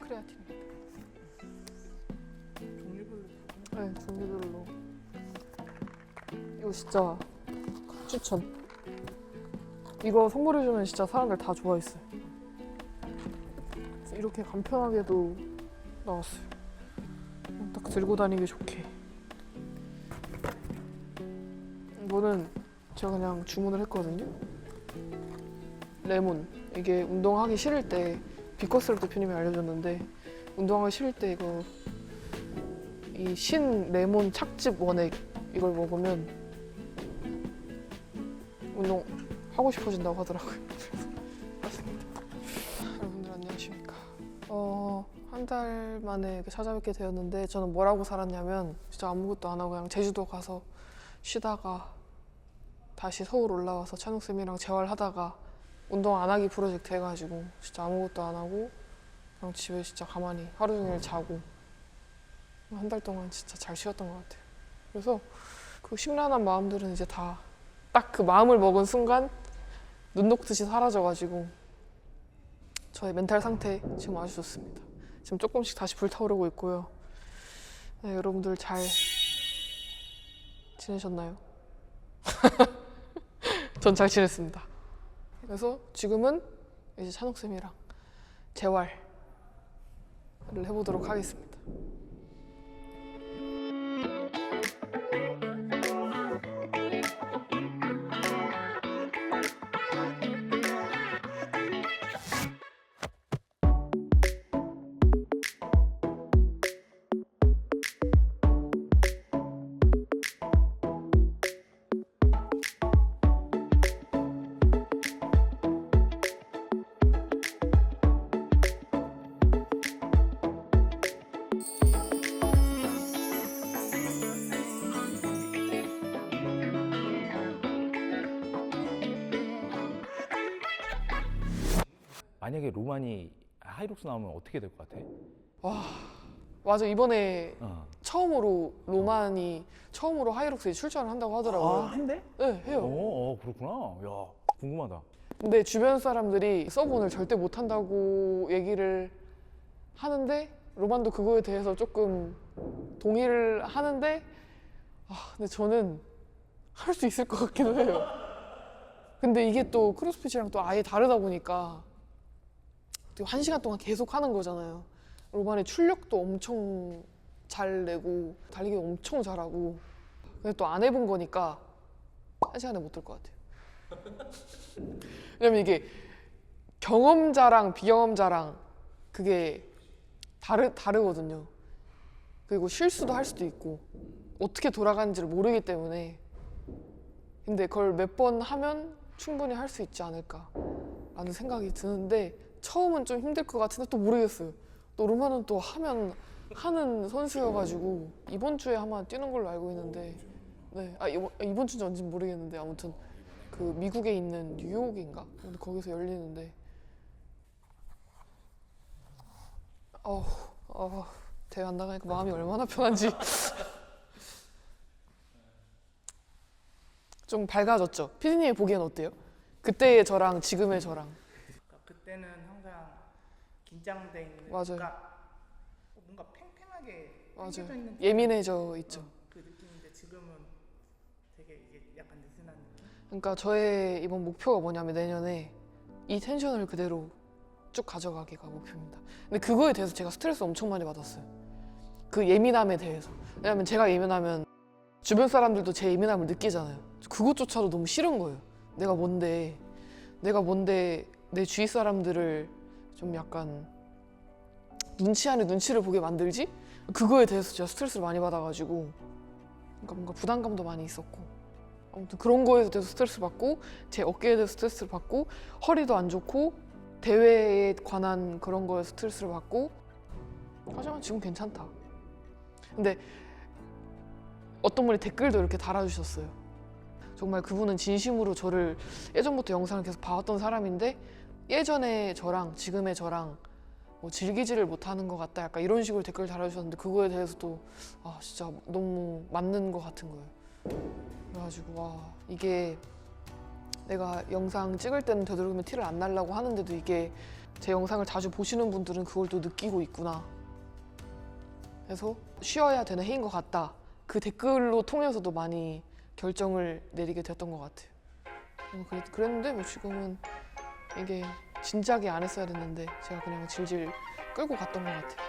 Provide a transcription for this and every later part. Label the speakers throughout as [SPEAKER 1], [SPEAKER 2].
[SPEAKER 1] 크레아틴입니다.
[SPEAKER 2] 종류별로.
[SPEAKER 1] 네, 종류별로. 이거 진짜 추천. 이거 선물해주면 진짜 사람들 다 좋아했어요. 이렇게 간편하게도 나왔어요. 딱 들고 다니기 좋게. 이거는 제가 그냥 주문을 했거든요. 레몬. 이게 운동하기 싫을 때 비커스를 대표님이 알려줬는데 운동하기 싫을 때 이거 이 신 레몬 착즙 원액 이걸 먹으면 운동 하고 싶어진다고 하더라고요. 맞습니다. 여러분들 안녕하십니까. 한 달 만에 이렇게 찾아뵙게 되었는데 저는 뭐라고 살았냐면 진짜 아무것도 안 하고 그냥 제주도 가서 쉬다가 다시 서울 올라와서 찬욱쌤이랑 재활하다가 운동 안 하기 프로젝트 해가지고 진짜 아무것도 안 하고 그냥 집에 진짜 가만히 하루 종일 자고 한 달 동안 진짜 잘 쉬었던 것 같아요. 그래서 그 심란한 마음들은 이제 다 딱 그 마음을 먹은 순간 눈 녹듯이 사라져가지고 저의 멘탈 상태 지금 아주 좋습니다. 지금 조금씩 다시 불타오르고 있고요. 네, 여러분들 잘 지내셨나요? 전 잘 지냈습니다. 그래서 지금은 이제 찬욱쌤이랑 재활을 해보도록 하겠습니다.
[SPEAKER 2] 만약에 로만이 하이록스 나오면 어떻게 될 것 같아?
[SPEAKER 1] 와, 맞아. 이번에 처음으로
[SPEAKER 2] 어.
[SPEAKER 1] 로만이 처음으로 하이록스에 출전을 한다고 하더라고요.
[SPEAKER 2] 아, 한대?
[SPEAKER 1] 네, 해요.
[SPEAKER 2] 그렇구나. 야, 궁금하다.
[SPEAKER 1] 근데 주변 사람들이 서브는 절대 못한다고 얘기를 하는데 로만도 그거에 대해서 조금 동의를 하는데 근데 저는 할 수 있을 것 같기도 해요. 근데 이게 또 크로스핏이랑 또 아예 다르다 보니까 또 1시간 동안 계속 하는 거잖아요. 로만의 출력도 엄청 잘 내고 달리기도 엄청 잘하고 근데 또 안 해본 거니까 1시간에 못 들 것 같아요. 왜냐면 이게 경험자랑 비경험자랑 그게 다르거든요. 그리고 실수도 할 수도 있고 어떻게 돌아가는지를 모르기 때문에 근데 그걸 몇 번 하면 충분히 할 수 있지 않을까 라는 생각이 드는데 처음은 좀 힘들 것 같은데 또 모르겠어요. 또 로마는 또 하는 선수여가지고 이번 주에 아마 뛰는 걸로 알고 있는데 네, 이번 주는 언제인지 모르겠는데 아무튼 그 미국에 있는 뉴욕인가? 근데 거기서 열리는데 대회 안 나가니까 마음이 얼마나 편한지 좀 밝아졌죠? 피디님이 보기엔 어때요? 그때의 저랑 지금의 저랑
[SPEAKER 3] 그때는 항상 긴장돼 있는
[SPEAKER 1] 맞아요.
[SPEAKER 3] 그러니까 뭔가 팽팽하게 당겨져
[SPEAKER 1] 맞아요.
[SPEAKER 3] 있는
[SPEAKER 1] 예민해져 있죠.
[SPEAKER 3] 그 느낌인데 지금은 되게 이게 약간 느슨한 느낌?
[SPEAKER 1] 그러니까 저의 이번 목표가 뭐냐면 내년에 이 텐션을 그대로 쭉 가져가기가 목표입니다. 근데 그거에 대해서 제가 스트레스 엄청 많이 받았어요. 그 예민함에 대해서. 왜냐면 제가 예민하면 주변 사람들도 제 예민함을 느끼잖아요. 그것조차도 너무 싫은 거예요. 내가 뭔데 내 주위 사람들을 좀 약간 눈치 안에 눈치를 보게 만들지? 그거에 대해서 제가 스트레스를 많이 받아가지고 그러니까 뭔가 부담감도 많이 있었고 아무튼 그런 거에 대해서 스트레스 받고 제 어깨에 대해서 스트레스를 받고 허리도 안 좋고 대회에 관한 그런 거에 스트레스를 받고 하지만 지금 괜찮다. 근데 어떤 분이 댓글도 이렇게 달아주셨어요. 정말 그분은 진심으로 저를 예전부터 영상을 계속 봐왔던 사람인데 예전에 저랑 지금의 저랑 뭐 즐기지를 못하는 것 같다 약간 이런 식으로 댓글 달아주셨는데 그거에 대해서도 진짜 너무 맞는 것 같은 거예요. 그래가지고 이게 내가 영상 찍을 때는 되도록이면 티를 안 내려고 하는데도 이게 제 영상을 자주 보시는 분들은 그걸 또 느끼고 있구나. 그래서 쉬어야 되는 해인 것 같다. 그 댓글로 통해서도 많이 결정을 내리게 됐던 것 같아요. 그랬는데 뭐 지금은 이게 진작에 안 했어야 됐는데 제가 그냥 질질 끌고 갔던 것 같아요.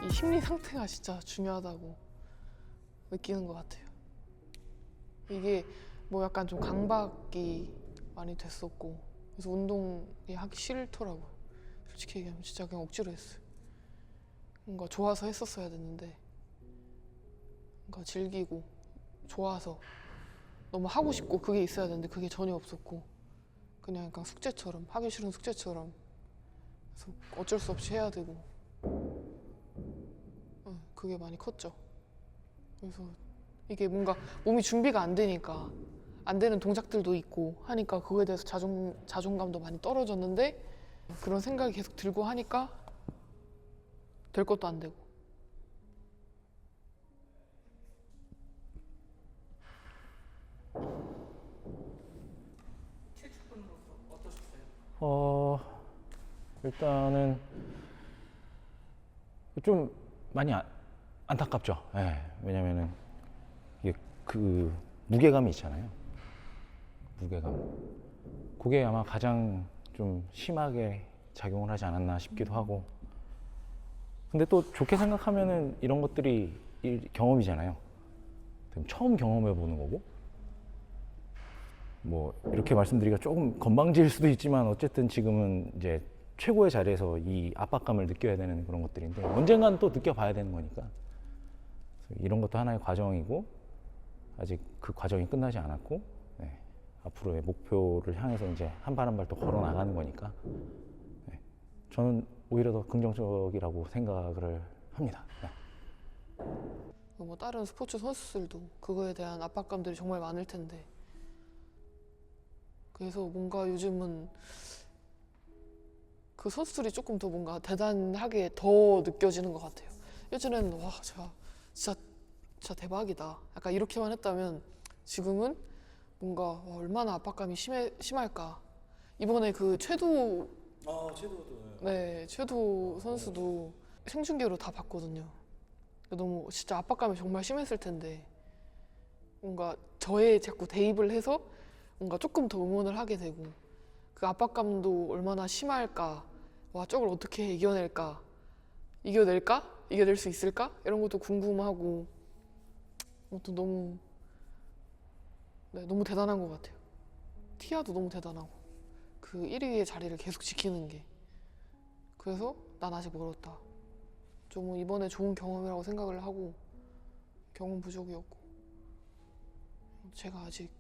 [SPEAKER 1] 이 심리 상태가 진짜 중요하다고 느끼는 것 같아요. 이게 뭐 약간 좀 강박이 많이 됐었고 그래서 운동이 하기 싫더라고요. 솔직히 얘기하면 진짜 그냥 억지로 했어요. 뭔가 좋아서 했었어야 됐는데 뭔가 즐기고 좋아서 너무 하고 싶고 그게 있어야 되는데 그게 전혀 없었고 그냥 약간 숙제처럼 하기 싫은 숙제처럼 그래서 어쩔 수 없이 해야 되고 그게 많이 컸죠. 그래서 이게 뭔가 몸이 준비가 안 되니까 안 되는 동작들도 있고 하니까 그거에 대해서 자존감도 많이 떨어졌는데 그런 생각이 계속 들고 하니까 될 것도 안 되고.
[SPEAKER 3] 최측근으로서 어떠셨어요?
[SPEAKER 2] 일단은 좀 많이 안타깝죠. 예, 왜냐면은 이게 그 무게감이 있잖아요. 무게감. 그게 아마 가장 좀 심하게 작용을 하지 않았나 싶기도 하고. 근데 또 좋게 생각하면은 이런 것들이 경험이잖아요. 처음 경험해 보는 거고. 뭐 이렇게 말씀드리기가 조금 건방질 수도 있지만 어쨌든 지금은 이제 최고의 자리에서 이 압박감을 느껴야 되는 그런 것들인데 언젠간 또 느껴봐야 되는 거니까 이런 것도 하나의 과정이고 아직 그 과정이 끝나지 않았고 네, 앞으로의 목표를 향해서 이제 한 발 한 발 또 걸어 나가는 거니까 네, 저는 오히려 더 긍정적이라고 생각을 합니다. 네.
[SPEAKER 1] 뭐 다른 스포츠 선수들도 그거에 대한 압박감들이 정말 많을 텐데 그래서 뭔가 요즘은 그 선수들이 조금 더 뭔가 대단하게 더 느껴지는 것 같아요. 예전에는 와 진짜 대박이다 약간 이렇게만 했다면 지금은 뭔가 와, 얼마나 압박감이 심할까. 이번에 그 최도 네 최도 선수도 생중계로 다 봤거든요. 너무 진짜 압박감이 정말 심했을 텐데 뭔가 저에 자꾸 대입을 해서 뭔가 조금 더 응원을 하게 되고 그 압박감도 얼마나 심할까. 와 저걸 어떻게 이겨낼까. 이겨낼까? 이겨낼 수 있을까? 이런 것도 궁금하고 또 너무 너무 대단한 것 같아요. 티아도 너무 대단하고 그 1위의 자리를 계속 지키는 게 그래서 난 아직 멀었다. 좀 이번에 좋은 경험이라고 생각을 하고 경험 부족이었고 제가 아직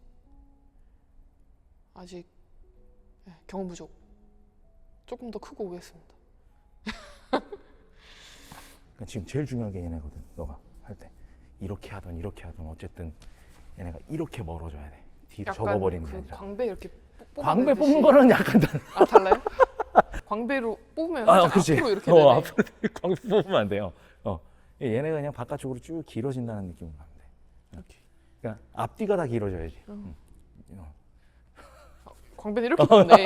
[SPEAKER 1] 경험 부족 조금 더 크고 오겠습니다.
[SPEAKER 2] 그러니까 지금 제일 중요한 게 얘네거든. 너가 할 때 이렇게 하든 어쨌든 얘네가 이렇게 멀어져야 돼. 뒤로 접어버리는 게
[SPEAKER 1] 그
[SPEAKER 2] 아니라.
[SPEAKER 1] 광배 이렇게
[SPEAKER 2] 광배 뽑는 거는 약간
[SPEAKER 1] 달라요? 광배로 뽑으면
[SPEAKER 2] 그렇지.
[SPEAKER 1] 앞으로 이렇게 되네.
[SPEAKER 2] 앞으로 광배 뽑으면 안 돼요. 얘네가 그냥 바깥쪽으로 쭉 길어진다는 느낌으로 하면 돼.
[SPEAKER 1] 이렇게.
[SPEAKER 2] 그러니까 앞뒤가 다 길어져야지.
[SPEAKER 1] 광배는 이렇게 뽑네.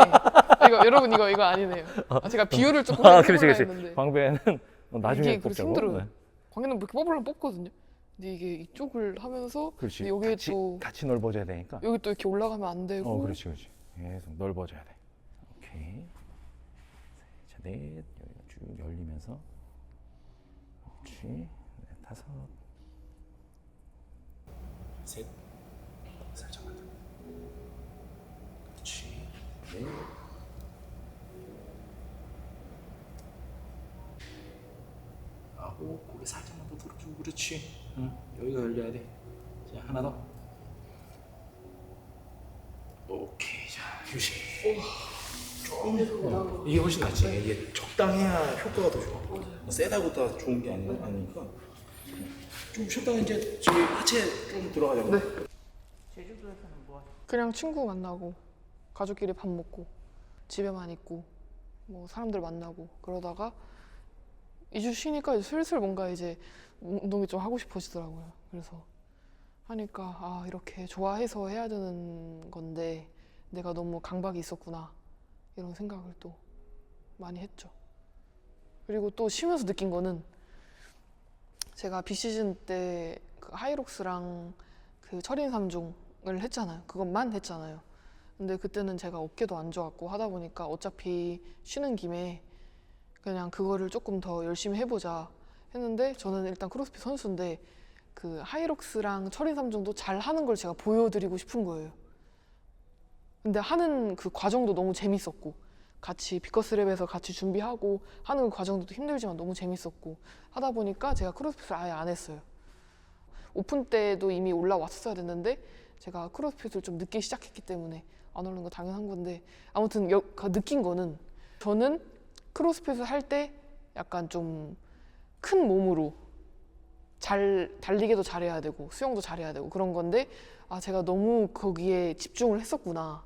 [SPEAKER 1] 이거 여러분 이거 아니네요. 제가 비율을 조금
[SPEAKER 2] 그렇지.
[SPEAKER 1] 했는데
[SPEAKER 2] 광배는 나중에
[SPEAKER 1] 이게 그래서
[SPEAKER 2] 뽑자고.
[SPEAKER 1] 힘들어요. 광배는 이렇게 뽑으려면 뽑거든요. 근데 이게 이쪽을 하면서
[SPEAKER 2] 그렇지.
[SPEAKER 1] 근데 여기
[SPEAKER 2] 같이 넓어져야 되니까.
[SPEAKER 1] 여기 또 이렇게 올라가면 안 되고.
[SPEAKER 2] 그렇지. 계속 넓어져야 돼. 오케이. 자, 넷 여기가 쭉 열리면서. 그렇지. 넷, 다섯. 셋. 살짝만 더. 그렇지. 넷. 아홉. 고개 살짝만 더 들어주고 그렇지. 응. 여기가 열려야 돼. 자, 하나 더. 오케이. 자, 휴식. 이게 훨씬 낫지. 이게 적당해야 효과가 더 좋아. 세다보다 좋은 게 아니니까. 좀 쉬었다가 이제 저기 하체 좀 들어가자고.
[SPEAKER 1] 네.
[SPEAKER 3] 제주도에서는 뭐 하세요?
[SPEAKER 1] 그냥 친구 만나고 가족끼리 밥 먹고 집에만 있고 뭐 사람들 만나고 그러다가 2주 쉬니까 이제 슬슬 뭔가 이제 운동이 좀 하고 싶어지더라고요. 그래서 하니까 아 이렇게 좋아해서 해야 되는 건데 내가 너무 강박이 있었구나 이런 생각을 또 많이 했죠. 그리고 또 쉬면서 느낀 거는 제가 비시즌 때 그 하이록스랑 그 철인 3종을 했잖아요. 그것만 했잖아요. 근데 그때는 제가 어깨도 안 좋았고 하다 보니까 어차피 쉬는 김에 그냥 그거를 조금 더 열심히 해보자 했는데 저는 일단 크로스핏 선수인데 그 하이록스랑 철인 3종도 잘 하는 걸 제가 보여드리고 싶은 거예요. 근데 하는 그 과정도 너무 재밌었고 같이 비커스랩에서 같이 준비하고 하는 그 과정도 힘들지만 너무 재밌었고 하다 보니까 제가 크로스핏을 아예 안 했어요. 오픈 때도 이미 올라왔었어야 됐는데 제가 크로스핏을 좀 늦게 시작했기 때문에 안 오르는 거 당연한 건데 아무튼 느낀 거는 저는 크로스핏을 할 때 약간 좀 큰 몸으로 잘 달리기도 잘해야 되고 수영도 잘해야 되고 그런 건데 아 제가 너무 거기에 집중을 했었구나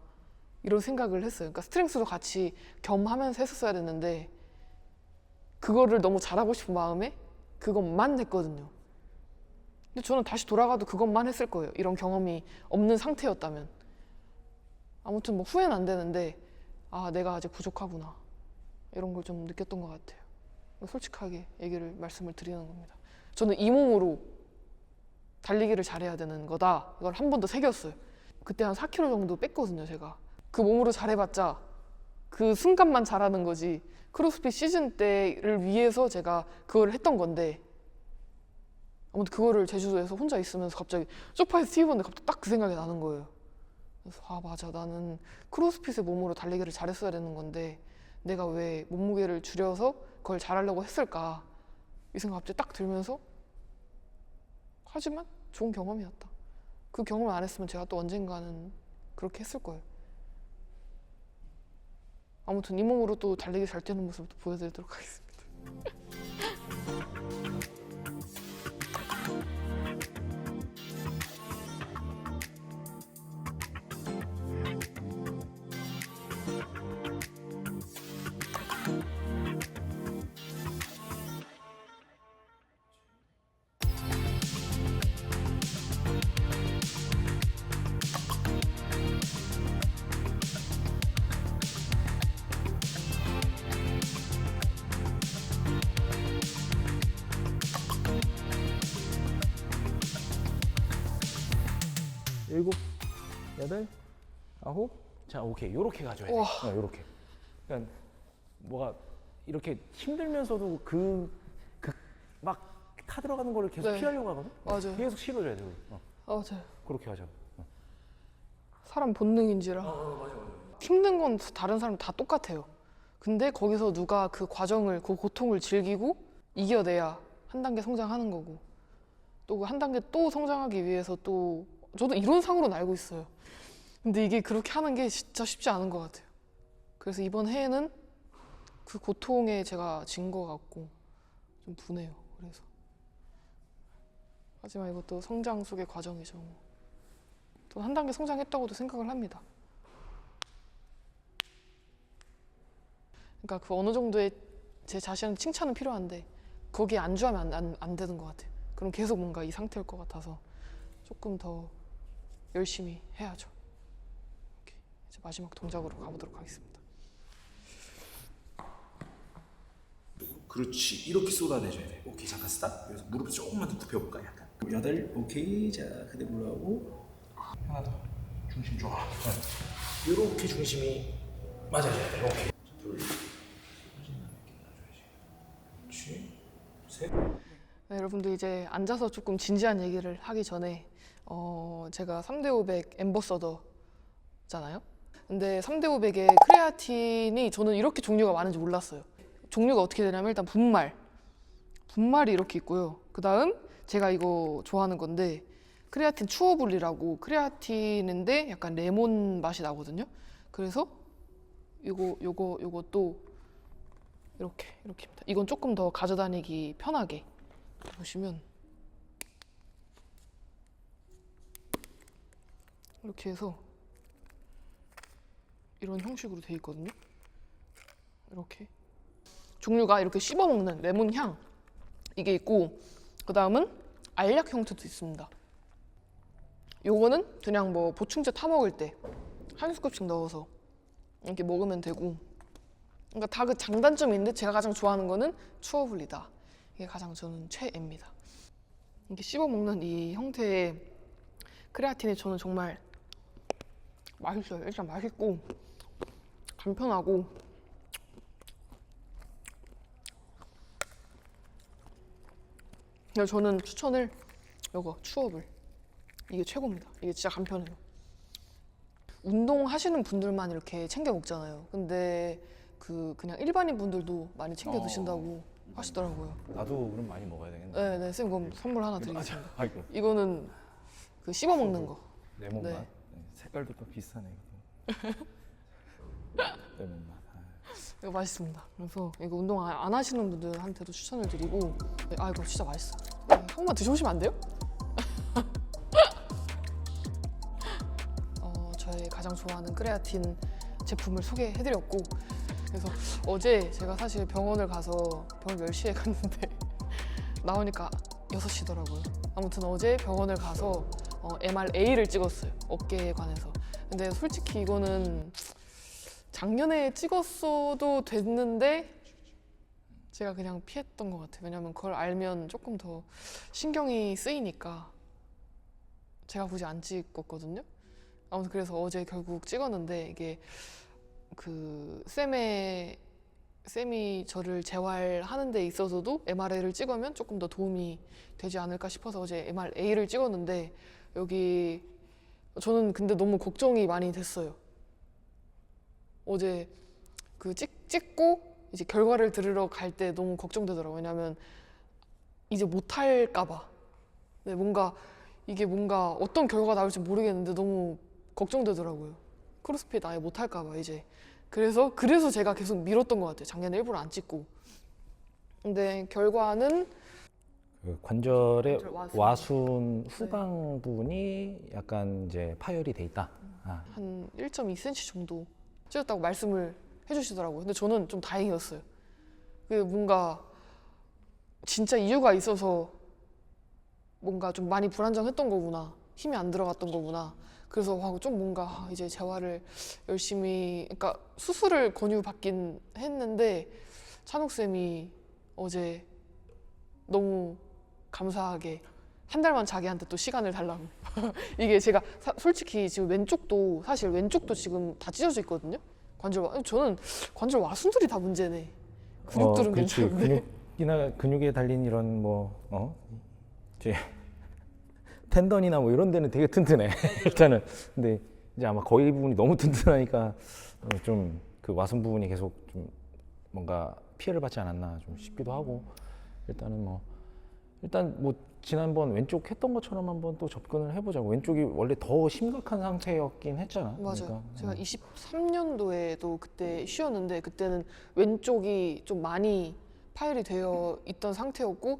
[SPEAKER 1] 이런 생각을 했어요. 그러니까 스트렝스도 같이 겸하면서 했었어야 됐는데 그거를 너무 잘하고 싶은 마음에 그것만 했거든요. 근데 저는 다시 돌아가도 그것만 했을 거예요. 이런 경험이 없는 상태였다면. 아무튼 뭐 후회는 안 되는데 아 내가 아직 부족하구나 이런 걸 좀 느꼈던 것 같아요. 솔직하게 말씀을 드리는 겁니다. 저는 이 몸으로 달리기를 잘해야 되는 거다 이걸 한 번 더 새겼어요. 그때 한 4kg 정도 뺐거든요. 제가 그 몸으로 잘해봤자 그 순간만 잘하는 거지 크로스핏 시즌 때를 위해서 제가 그걸 했던 건데 아무튼 그거를 제주도에서 혼자 있으면서 갑자기 소파에서 TV 보는데 갑자기 딱 그 생각이 나는 거예요. 그래서 아 맞아 나는 크로스핏의 몸으로 달리기를 잘했어야 되는 건데 내가 왜 몸무게를 줄여서 그걸 잘하려고 했을까 이 생각 갑자기 딱 들면서 하지만 좋은 경험이었다. 그 경험을 안 했으면 제가 또 언젠가는 그렇게 했을 거예요. 아무튼 이 몸으로 또 달리기 잘 뛰는 모습을 또 보여드리도록 하겠습니다.
[SPEAKER 2] 일곱, 여덟, 아홉. 자, 오케이. 요렇게 가져야 돼.
[SPEAKER 1] 우와.
[SPEAKER 2] 요렇게. 그러니까 뭐가 이렇게 힘들면서도 막 타들어가는 거를 계속
[SPEAKER 1] 네.
[SPEAKER 2] 피하려고 하거든.
[SPEAKER 1] 맞아요.
[SPEAKER 2] 계속 실어줘야 돼.
[SPEAKER 1] 맞아요.
[SPEAKER 2] 그렇게 하자.
[SPEAKER 1] 사람 본능인지라
[SPEAKER 2] 맞아.
[SPEAKER 1] 힘든 건 다른 사람 다 똑같아요. 근데 거기서 누가 그 과정을 그 고통을 즐기고 이겨내야 한 단계 성장하는 거고 또 그 한 단계 또 성장하기 위해서 또 저도 이론상으로는 알고 있어요. 근데 이게 그렇게 하는 게 진짜 쉽지 않은 것 같아요. 그래서 이번 해에는 그 고통에 제가 진 것 같고 좀 분해요. 그래서 하지만 이것도 성장 속의 과정이죠. 또 한 단계 성장했다고도 생각을 합니다. 그러니까 그 어느 정도의 제 자신의 칭찬은 필요한데 거기에 안주하면 안 되는 것 같아요. 그럼 계속 뭔가 이 상태일 것 같아서 조금 더 열심히 해야죠. 오케이. 이제 마지막 동작으로 가보도록 하겠습니다.
[SPEAKER 4] 그렇지. 이렇게 쏟아내줘야 돼. 오케이, 잠깐 스탑. 여기서 무릎을 조금만 더 굽혀볼까, 약간. 여덟, 오케이. 자, 그대로 올라오고. 하나 더. 중심 좋아. 이렇게 중심이 맞아줘야 돼. 오케이. 둘. 그렇지. 셋.
[SPEAKER 1] 네, 여러분들 이제 앉아서 조금 진지한 얘기를 하기 전에 제가 3대500 엠버서더잖아요. 근데 3대500의 크레아틴이 저는 이렇게 종류가 많은지 몰랐어요. 종류가 어떻게 되냐면 일단 분말이 이렇게 있고요. 그 다음 제가 이거 좋아하는 건데 크레아틴 추어블이라고 크레아틴인데 약간 레몬 맛이 나거든요. 그래서 요것도 이렇게입니다. 이건 조금 더 가져다니기 편하게 보시면 이렇게 해서 이런 형식으로 돼 있거든요. 이렇게 종류가 이렇게 씹어 먹는 레몬 향 이게 있고, 그 다음은 알약 형태도 있습니다. 요거는 그냥 뭐 보충제 타 먹을 때 한 스쿱씩 넣어서 이렇게 먹으면 되고, 그러니까 다 그 장단점이 있는데 제가 가장 좋아하는 거는 추어블이다. 이게 가장 저는 최애입니다. 이렇게 씹어 먹는 이 형태의 크레아틴이 저는 정말 맛있어요. 일단 맛있고 간편하고, 그래서 저는 추천을 요거 추어블, 이게 최고입니다. 이게 진짜 간편해요. 운동하시는 분들만 이렇게 챙겨 먹잖아요. 근데 그냥 일반인 분들도 많이 챙겨 드신다고 하시더라고요.
[SPEAKER 2] 나도 그럼 많이 먹어야 되겠네.
[SPEAKER 1] 네, 네, 쌤 그럼 선물 하나 드리겠습니다.
[SPEAKER 2] 아이고.
[SPEAKER 1] 이거는 그 씹어 먹는 거.
[SPEAKER 2] 레몬
[SPEAKER 1] 네.
[SPEAKER 2] 맛. 네, 색깔도 또 비슷하네. 레몬 맛.
[SPEAKER 1] 이거 맛있습니다. 그래서 이거 운동 안 하시는 분들한테도 추천을 드리고, 네, 아 이거 진짜 맛있어. 한 번만 드셔보시면 안 돼요? 저의 가장 좋아하는 크레아틴 제품을 소개해드렸고, 그래서 어제 제가 사실 병원을 가서 병원 몇 시에 갔는데 나오니까 6시더라고요. 아무튼 어제 병원을 가서 MRA를 찍었어요. 어깨에 관해서. 근데 솔직히 이거는 작년에 찍었어도 됐는데 제가 그냥 피했던 것 같아요. 왜냐면 그걸 알면 조금 더 신경이 쓰이니까 제가 굳이 안 찍었거든요. 아무튼 그래서 어제 결국 찍었는데, 이게 그 쌤이 저를 재활하는 데 있어서도 MRA를 찍으면 조금 더 도움이 되지 않을까 싶어서 어제 MRA를 찍었는데, 여기 저는 근데 너무 걱정이 많이 됐어요. 어제 그 찍고 이제 결과를 들으러 갈 때 너무 걱정되더라고요. 왜냐면 이제 못 할까 봐. 네, 이게 뭔가 어떤 결과가 나올지 모르겠는데 너무 걱정되더라고요. 크로스핏 아예 못 할까 봐 이제. 그래서 제가 계속 미뤘던 것 같아요. 작년에 일부러 안 찍고. 근데 결과는
[SPEAKER 2] 그 관절의
[SPEAKER 1] 관절
[SPEAKER 2] 와순 후방 부분이 약간 이제 파열이 돼 있다.
[SPEAKER 1] 한 1.2cm 정도 찢었다고 말씀을 해주시더라고요. 근데 저는 좀 다행이었어요. 그게 뭔가 진짜 이유가 있어서 뭔가 좀 많이 불안정했던 거구나, 힘이 안 들어갔던 거구나. 그래서 좀 뭔가 이제 재활을 열심히, 그러니까 수술을 권유받긴 했는데 찬욱 쌤이 어제 너무 감사하게 한 달만 자기한테 또 시간을 달라고. 이게 제가 솔직히 지금 왼쪽도 지금 다 찢어져 있거든요. 저는 관절 와순들이 다 문제네. 근육들은
[SPEAKER 2] 그렇지.
[SPEAKER 1] 괜찮은데.
[SPEAKER 2] 근육에 달린 이런 이제 텐던이나 뭐 이런 데는 되게 튼튼해. 일단은. 근데 이제 아마 거의 부분이 너무 튼튼하니까 좀 그 와순 부분이 계속 좀 뭔가 피해를 받지 않았나 좀 싶기도 하고, 일단 뭐 지난번 왼쪽 했던 것처럼 한번 또 접근을 해보자고. 왼쪽이 원래 더 심각한 상태였긴 했잖아.
[SPEAKER 1] 맞아요.
[SPEAKER 2] 그러니까.
[SPEAKER 1] 제가 23년도에도 그때 쉬었는데 그때는 왼쪽이 좀 많이 파열이 되어 있던 상태였고,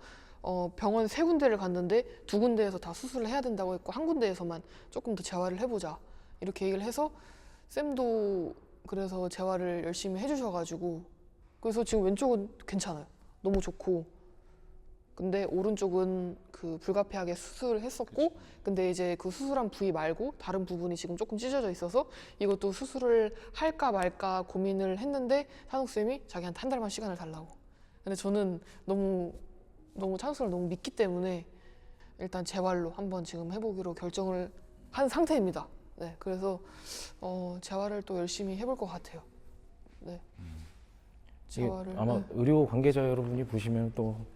[SPEAKER 1] 병원 3군데를 갔는데 2군데에서 다 수술을 해야 된다고 했고, 한 군데에서만 조금 더 재활을 해보자 이렇게 얘기를 해서 쌤도 그래서 재활을 열심히 해주셔가지고, 그래서 지금 왼쪽은 괜찮아요. 너무 좋고. 근데 오른쪽은 그 불가피하게 수술을 했었고, 근데 이제 그 수술한 부위 말고 다른 부분이 지금 조금 찢어져 있어서 이것도 수술을 할까 말까 고민을 했는데 찬욱 쌤이 자기한테 한 달만 시간을 달라고. 근데 저는 너무 찬욱 쌤을 너무 믿기 때문에 일단 재활로 한번 지금 해보기로 결정을 한 상태입니다. 네, 그래서 재활을 또 열심히 해볼 것 같아요. 네, 재활을.
[SPEAKER 2] 아마
[SPEAKER 1] 네.
[SPEAKER 2] 의료 관계자 여러분이 보시면 또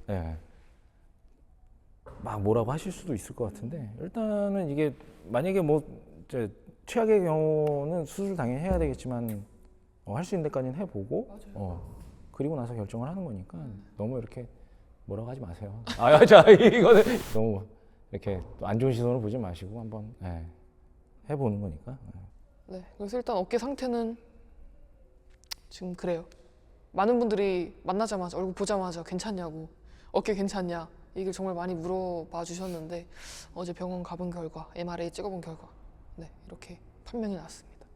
[SPEAKER 2] 막 뭐라고 하실 수도 있을 것 같은데, 일단은 이게 만약에 뭐 이제 최악의 경우는 수술 당연히 해야 되겠지만 할 수 있는 데까지는 해보고 그리고 나서 결정을 하는 거니까 너무 이렇게 뭐라고 하지 마세요. 자 이거는 너무 이렇게 또 안 좋은 시선으로 보지 마시고 한번 해보는 거니까.
[SPEAKER 1] 네, 그래서 일단 어깨 상태는 지금 그래요. 많은 분들이 만나자마자 얼굴 보자마자 괜찮냐고, 어깨 괜찮냐, 이걸 정말 많이 물어봐 주셨는데 어제 병원 가본 결과, MRI 찍어본 결과 네, 이렇게 판명이 났습니다.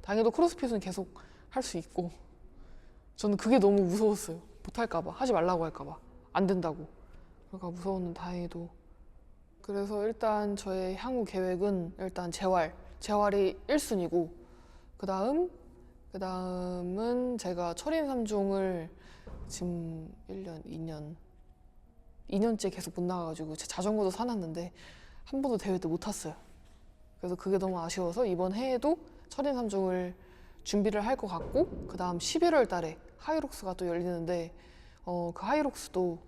[SPEAKER 1] 다행히도 크로스핏은 계속 할 수 있고, 저는 그게 너무 무서웠어요. 못할까봐, 하지 말라고 할까봐, 안 된다고. 그러니까 무서웠는데 다행히도. 그래서 일단 저의 향후 계획은 일단 재활이 1순위고, 그다음은 제가 철인 3종을 지금 1년, 2년째 계속 못 나가가지고 제 자전거도 사놨는데 한 번도 대회 때 못 탔어요. 그래서 그게 너무 아쉬워서 이번 해에도 철인 3종을 준비를 할 것 같고, 그 다음 11월 달에 하이록스가 또 열리는데 그 하이록스도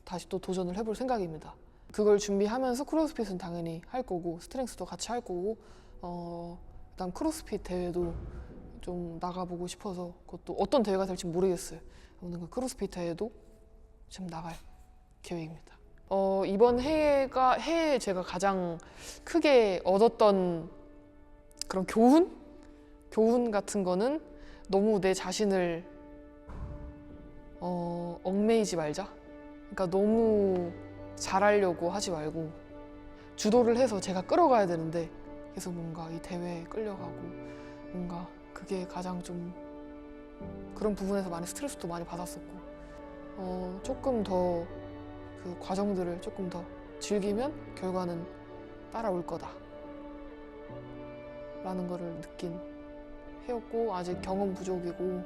[SPEAKER 1] 다시 또 도전을 해볼 생각입니다. 그걸 준비하면서 크로스핏은 당연히 할 거고, 스트렝스도 같이 할 거고, 그다음 크로스핏 대회도 좀 나가보고 싶어서, 그것도 어떤 대회가 될지 모르겠어요. 아무튼 그 크로스핏 대회도 지금 나갈 계획입니다. 이번 해에 제가 가장 크게 얻었던 그런 교훈 같은 거는, 너무 내 자신을 얽매이지 말자. 그러니까 너무 잘하려고 하지 말고, 주도를 해서 제가 끌어가야 되는데 계속 뭔가 이 대회에 끌려가고, 뭔가 그게 가장 좀 그런 부분에서 많이 스트레스도 많이 받았었고, 조금 더 그 과정들을 조금 더 즐기면 결과는 따라올 거다 라는 거를 느낀 해였고, 아직 경험 부족이고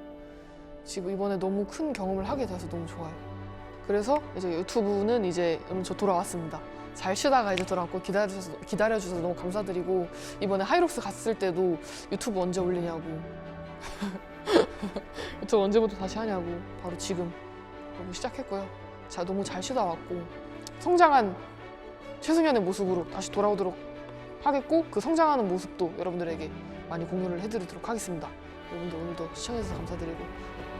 [SPEAKER 1] 지금 이번에 너무 큰 경험을 하게 돼서 너무 좋아요. 그래서 이제 유튜브는 이제 저 돌아왔습니다. 잘 쉬다가 이제 돌아왔고, 기다려주셔서 너무 감사드리고, 이번에 하이록스 갔을 때도 유튜브 언제 올리냐고 유튜브 언제부터 다시 하냐고 바로 지금 하고 시작했고요. 너무 잘 쉬다 왔고, 성장한 최승현의 모습으로 다시 돌아오도록 하겠고, 그 성장하는 모습도 여러분들에게 많이 공유를 해드리도록 하겠습니다. 여러분들 오늘도 시청해주셔서 감사드리고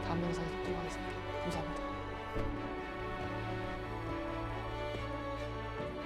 [SPEAKER 1] 다음 영상에서 뵙도록 하겠습니다. 감사합니다.